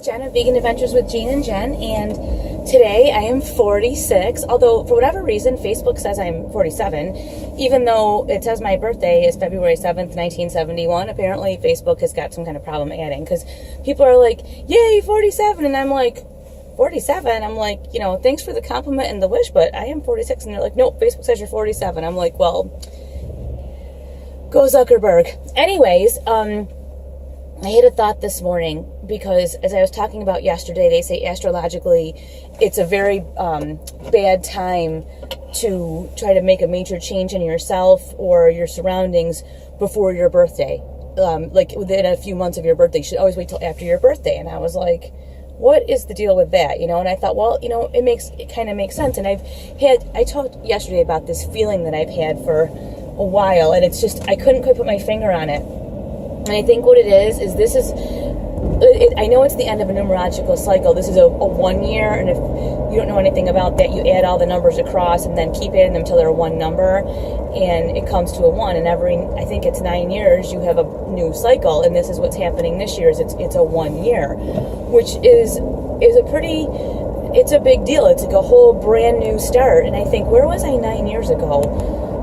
Jen of Vegan Adventures with Jean and Jen, and today I am 46, although for whatever reason Facebook says I'm 47, even though it says my birthday is February 7th, 1971. Apparently Facebook has got some kind of problem adding, because people are like, yay, 47, and I'm like, 47? I'm like, thanks for the compliment and the wish, but I am 46, and they're like, nope, Facebook says you're 47. I'm like, well, go Zuckerberg. Anyways, I had a thought this morning, because as I was talking about yesterday, they say astrologically it's a very bad time to try to make a major change in yourself or your surroundings before your birthday. Like within a few months of your birthday. You should always wait till after your birthday. And I was like, what is the deal with that? And I thought, well, it kind of makes sense. And I talked yesterday about this feeling that I've had for a while, and it's just, I couldn't quite put my finger on it. And I think what it is I know it's the end of a numerological cycle. This is a 1 year, and if you don't know anything about that, you add all the numbers across and then keep adding them until they're one number, and it comes to a 1. And I think it's 9 years, you have a new cycle, and this is what's happening this year. Is it's a 1 year, which is it's a big deal. It's like a whole brand new start. And I think, where was I 9 years ago?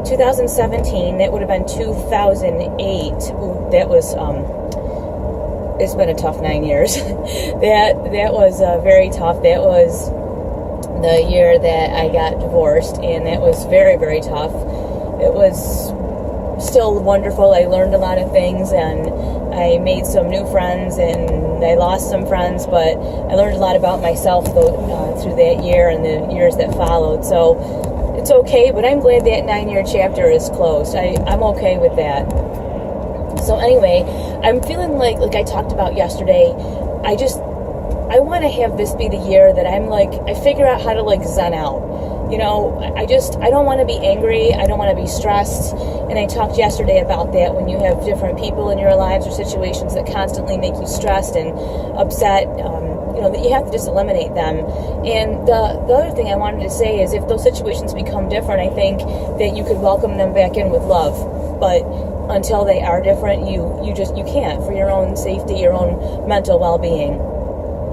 2017, that would have been 2008. Ooh, that was, it's been a tough 9 years. that was very tough. That was the year that I got divorced, and that was very, very tough. It was still wonderful. I learned a lot of things, and I made some new friends, and I lost some friends, but I learned a lot about myself through that year and the years that followed. So it's okay, but I'm glad that 9-year chapter is closed. I'm okay with that. So anyway, I'm feeling like I talked about yesterday, I want to have this be the year that I figure out how to zen out. I don't want to be angry. I don't want to be stressed. And I talked yesterday about that. When you have different people in your lives or situations that constantly make you stressed and upset, that you have to just eliminate them. And the other thing I wanted to say is, if those situations become different, I think that you could welcome them back in with love. But until they are different, you can't, for your own safety, your own mental well-being.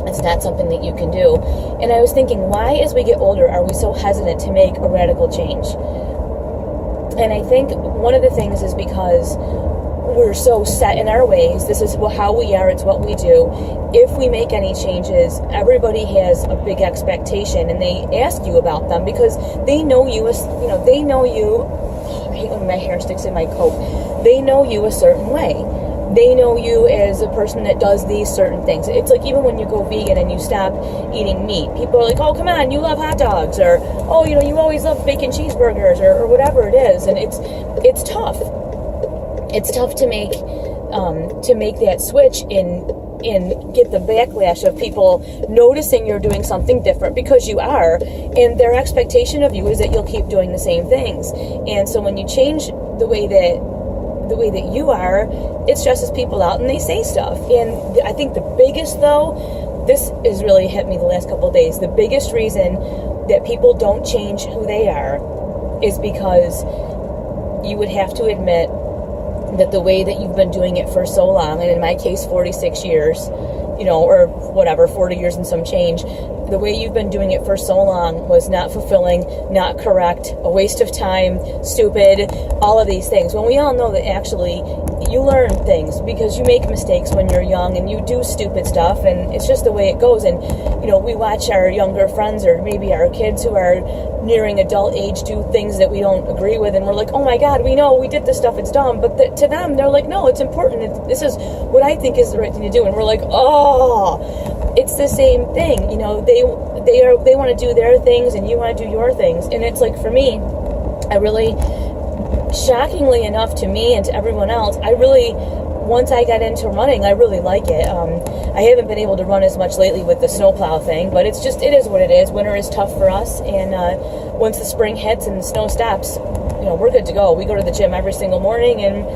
It's not something that you can do. And I was thinking, why, as we get older, are we so hesitant to make a radical change? And I think one of the things is because we're so set in our ways. This is how we are. It's what we do. If we make any changes, everybody has a big expectation, and they ask you about them because they know you as, they know you. I hate when my hair sticks in my coat. They know you a certain way. They know you as a person that does these certain things. It's like, even when you go vegan and you stop eating meat, people are like, oh, come on, you love hot dogs, or, oh, you always love bacon cheeseburgers, or whatever it is. And it's tough. It's tough to make that switch and get the backlash of people noticing you're doing something different, because you are, and their expectation of you is that you'll keep doing the same things. And so when you change the way that you are, it stresses people out, and they say stuff. And I think the biggest, though, this has really hit me the last couple of days, the biggest reason that people don't change who they are is because you would have to admit that the way that you've been doing it for so long, and in my case 46 years, or whatever, 40 years and some change, the way you've been doing it for so long was not fulfilling, not correct, a waste of time, stupid, all of these things. When we all know that actually you learn things because you make mistakes when you're young, and you do stupid stuff, and it's just the way it goes. And we watch our younger friends, or maybe our kids who are nearing adult age, do things that we don't agree with, and we're like, oh my God, we know we did this stuff, it's dumb. But to them, they're like, no, it's important. This is what I think is the right thing to do. And we're like, oh, it's the same thing. They want to do their things, and you want to do your things. And it's like, for me, shockingly enough to me and to everyone else, once I got into running, I really like it. I haven't been able to run as much lately with the snowplow thing, but it is what it is. Winter is tough for us, and once the spring hits and the snow stops, we're good to go. We go to the gym every single morning, and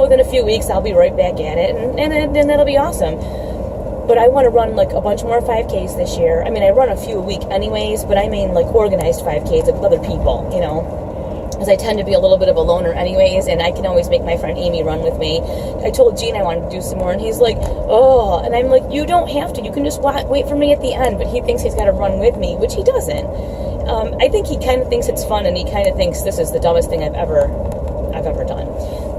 within a few weeks I'll be right back at it, and that'll be awesome. But I want to run a bunch more 5Ks this year. I mean, I run a few a week anyways, but I mean organized 5Ks with other people, because I tend to be a little bit of a loner anyways, and I can always make my friend Amy run with me. I told Gene I wanted to do some more, and he's like, oh, and I'm like, you don't have to. You can just wait for me at the end, but he thinks he's got to run with me, which he doesn't. I think he kind of thinks it's fun, and he kind of thinks this is the dumbest thing I've ever done.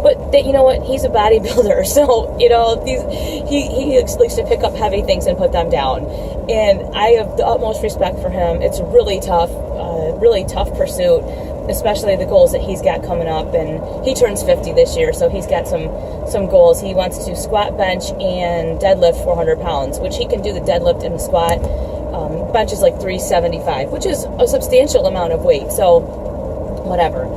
But that, you know what, he's a bodybuilder, so, you know, he likes to pick up heavy things and put them down. And I have the utmost respect for him. It's a really tough pursuit, especially the goals that he's got coming up. And he turns 50 this year, so he's got some goals. He wants to squat, bench, and deadlift 400 pounds, which he can do the deadlift and the squat. Bench is like 375, which is a substantial amount of weight, so whatever.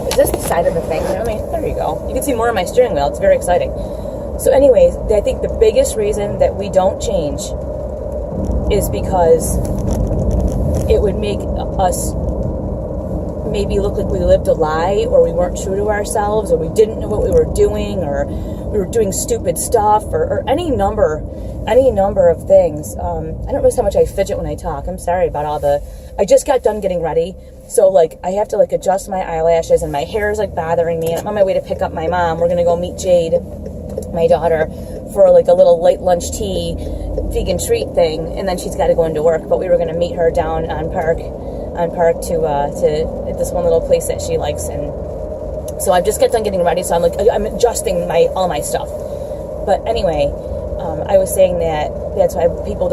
Is this the side of the thing? I mean, there you go. You can see more of my steering wheel. It's very exciting. So anyways, I think the biggest reason that we don't change is because it would make us maybe look like we lived a lie, or we weren't true to ourselves, or we didn't know what we were doing, or we were doing stupid stuff, or any number of things. I don't know how much I fidget when I talk. I'm sorry about all I just got done getting ready, so like I have to like adjust my eyelashes, and my hair is like bothering me, and I'm on my way to pick up my mom. We're gonna go meet Jade, my daughter, for like a little late lunch tea vegan treat thing, and then she's got to go into work. But we were gonna meet her down on Park to this one little place that she likes, and so I just got done getting ready. So I'm adjusting all my stuff. But anyway, I was saying that's why people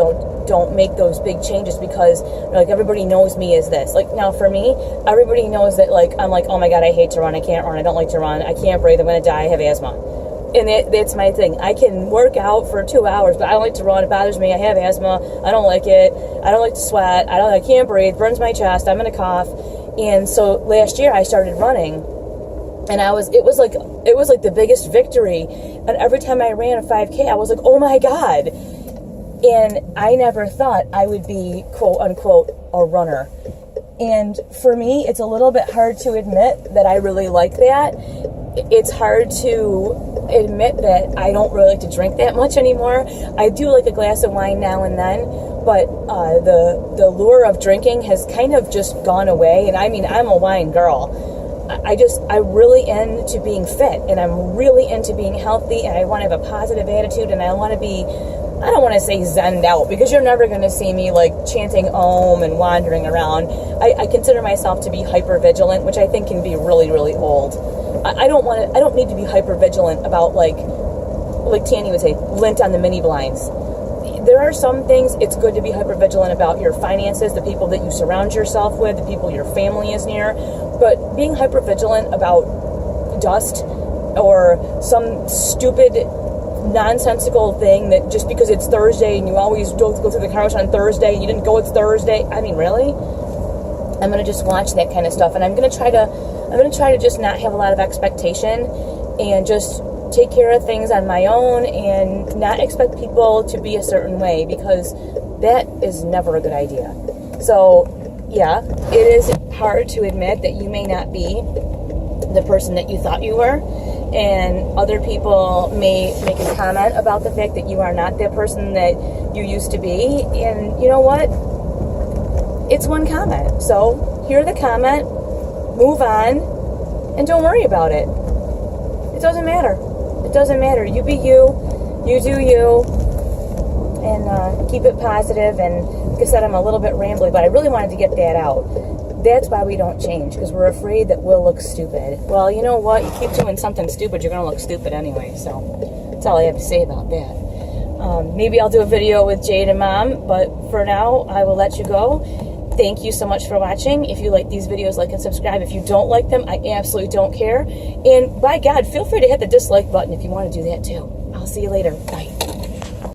don't make those big changes, because like everybody knows me as this. Like now for me, everybody knows that like I'm like, oh my god, I hate to run, I can't run, I don't like to run, I can't breathe, I'm gonna die, I have asthma. And that's my thing. I can work out for 2 hours, but I don't like to run. It bothers me. I have asthma. I don't like it. I don't like to sweat. I can't breathe. Burns my chest. I'm gonna cough. And so last year I started running, and it was like the biggest victory. And every time I ran a 5K, I was like, oh my god. And I never thought I would be quote unquote a runner. And for me, it's a little bit hard to admit that I really like that. It's hard to admit that I don't really like to drink that much anymore. I do like a glass of wine now and then, but the lure of drinking has kind of just gone away. And I mean, I'm a wine girl. I'm really into being fit, and I'm really into being healthy, and I want to have a positive attitude, and I want to be, I don't want to say zenned out, because you're never going to see me like chanting Om and wandering around. I consider myself to be hyper vigilant, which I think can be really, really old. I don't need to be hyper vigilant about like Tanny would say, lint on the mini blinds. There are some things it's good to be hyper vigilant about: your finances, the people that you surround yourself with, the people your family is near. But being hyper vigilant about dust or some stupid nonsensical thing that just because it's Thursday and you always go through the car wash on Thursday and you didn't go, it's Thursday. I mean, really? I'm going to just watch that kind of stuff, and I'm going to try to just not have a lot of expectation and just take care of things on my own and not expect people to be a certain way, because that is never a good idea. So, yeah, it is hard to admit that you may not be the person that you thought you were, and other people may make a comment about the fact that you are not the person that you used to be, and you know what? It's one comment. So, hear the comment, move on, and don't worry about it. It doesn't matter. It doesn't matter. You be you. You do you. And keep it positive. And like I said, I'm a little bit rambly, but I really wanted to get that out. That's why we don't change, because we're afraid that we'll look stupid. Well, you know what? You keep doing something stupid, you're going to look stupid anyway. So that's all I have to say about that. Maybe I'll do a video with Jade and Mom, but for now, I will let you go. Thank you so much for watching. If you like these videos, like and subscribe. If you don't like them, I absolutely don't care. And by God, feel free to hit the dislike button if you want to do that too. I'll see you later. Bye.